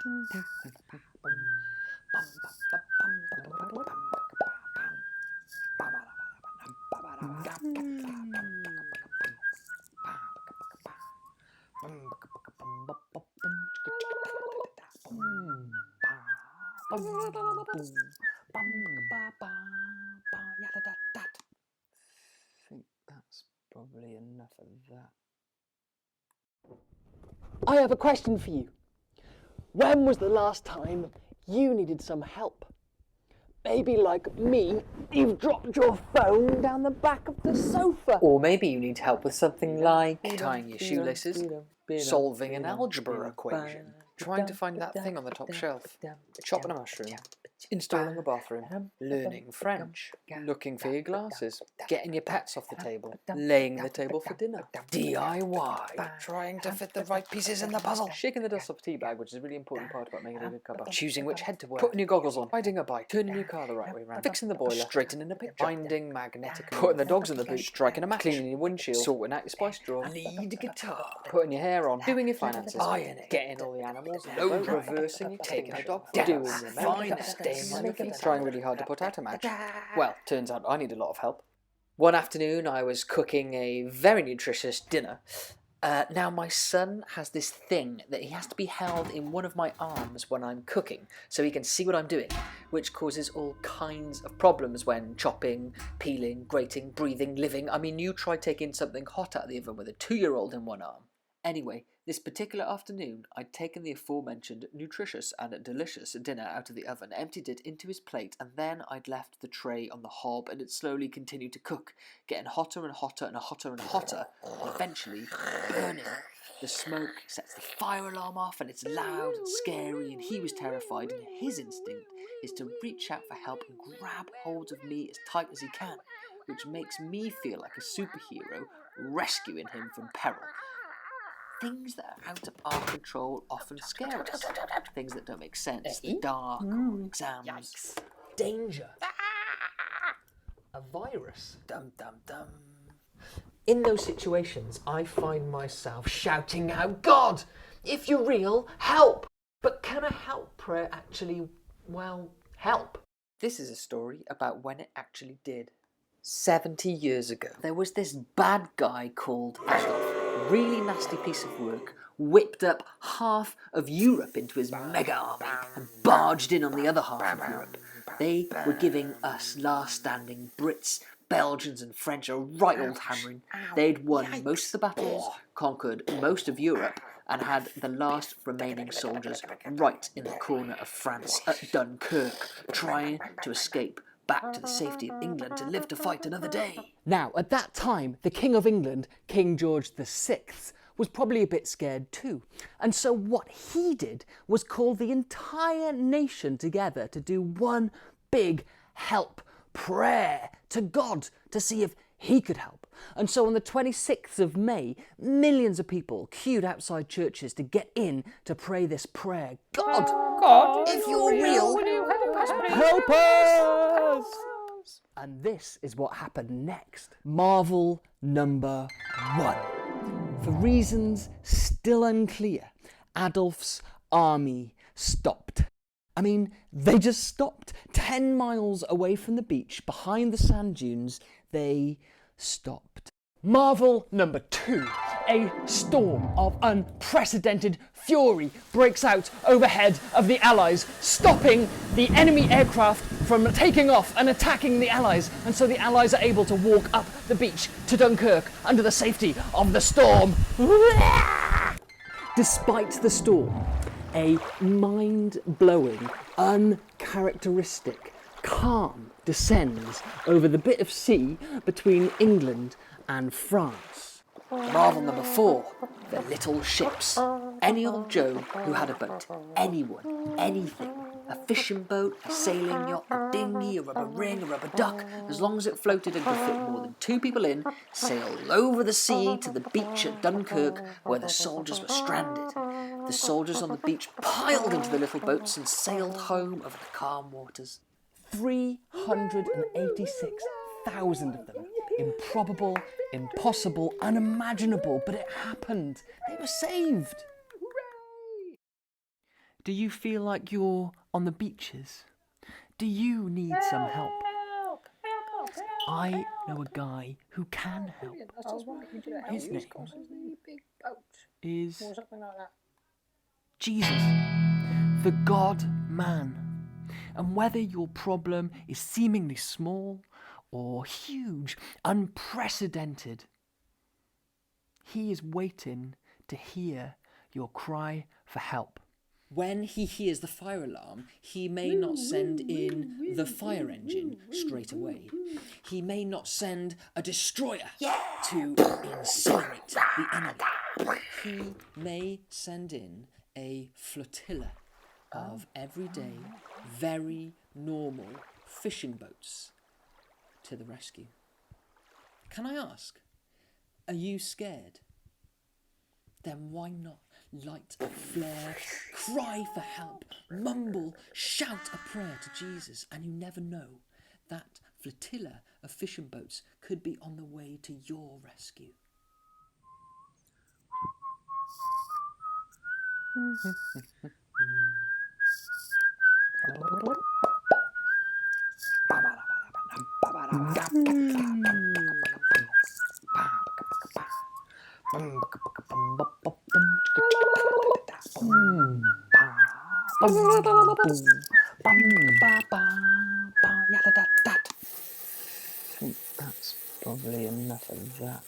think that's probably enough of that. I have a question for you. When was the last time you needed some help? Maybe like me, you've dropped your phone down the back of the sofa. Or maybe you need help with something like tying your shoelaces, solving an algebra equation, trying to find that thing on the top shelf, chopping a mushroom, installing a bathroom, learning French, looking for your glasses, getting your pets off the table, laying the table for dinner, DIY, trying to fit the right pieces in the puzzle, shaking the dust off a tea bag, which is a really important part about making a good cuppa, choosing which head to wear, putting your goggles on, riding a bike, turning your car the right way round, fixing the boiler, straightening a picture, binding magnetic, putting the dogs in the boot, striking a match, cleaning your windshield, sorting out your spice drawer, lead guitar, putting your hair on, doing your finances, ironing, getting all the animals in the boat, reversing, taking a dog, doing your finest, staying on your feet, trying really hard to put out a match. Well, turns out I need a lot of help. One afternoon I was cooking a very nutritious dinner. Now my son has this thing that he has to be held in one of my arms when I'm cooking so he can see what I'm doing, which causes all kinds of problems when chopping, peeling, grating, breathing, living. I mean, you try taking something hot out of the oven with a 2-year-old in one arm. Anyway, this particular afternoon, I'd taken the aforementioned nutritious and delicious dinner out of the oven, emptied it into his plate, and then I'd left the tray on the hob and it slowly continued to cook, getting hotter and hotter and hotter and hotter, and eventually burning. The smoke sets the fire alarm off and it's loud and scary, and he was terrified, and his instinct is to reach out for help and grab hold of me as tight as he can, which makes me feel like a superhero rescuing him from peril. Things that are out of our control often scare us. Things that don't make sense. The dark, or exams. Yikes. Danger. A virus. Dum dum dum. In those situations, I find myself shouting out, God, if you're real, help! But can a help prayer actually, well, help? This is a story about when it actually did. 70 years ago, there was this bad guy called Adolf. Really nasty piece of work, whipped up half of Europe into his mega army and barged in on the other half of Europe. They were giving us last standing Brits, Belgians and French a right old hammering. They'd won most of the battles, conquered most of Europe, and had the last remaining soldiers right in the corner of France at Dunkirk, trying to escape back to the safety of England to live to fight another day. Now, at that time, the King of England, King George VI, was probably a bit scared too. And so what he did was call the entire nation together to do one big help prayer to God to see if he could help. And so on the 26th of May, millions of people queued outside churches to get in to pray this prayer. God, if you're real, help us! And this is what happened next. Marvel number 1. For reasons still unclear, Adolf's army stopped. I mean, they just stopped. 10 miles away from the beach, behind the sand dunes, they stopped. Marvel number 2. A storm of unprecedented fury breaks out overhead of the Allies, stopping the enemy aircraft from taking off and attacking the Allies. And so the Allies are able to walk up the beach to Dunkirk under the safety of the storm. Despite the storm, a mind-blowing, uncharacteristic calm descends over the bit of sea between England and France. Marvel number 4, the little ships. Any old Joe who had a boat, anyone, anything, a fishing boat, a sailing yacht, a dinghy, a rubber ring, a rubber duck, as long as it floated and could fit more than 2 people in, sailed over the sea to the beach at Dunkirk where the soldiers were stranded. The soldiers on the beach piled into the little boats and sailed home over the calm waters. 386,000 of them. Improbable, impossible, unimaginable, but it happened. They were saved. Do you feel like you're on the beaches? Do you need some help? I know a guy who can help. His name is Jesus, the God-man. And whether your problem is seemingly small or huge, unprecedented, he is waiting to hear your cry for help. When he hears the fire alarm, he may not send in the fire engine straight away. He may not send a destroyer to incinerate the enemy. He may send in a flotilla of everyday, very normal fishing boats to the rescue. Can I ask, are you scared? Then why not light a flare, cry for help, mumble, shout a prayer to Jesus, and you never know, that flotilla of fishing boats could be on the way to your rescue. I think that's probably enough of that.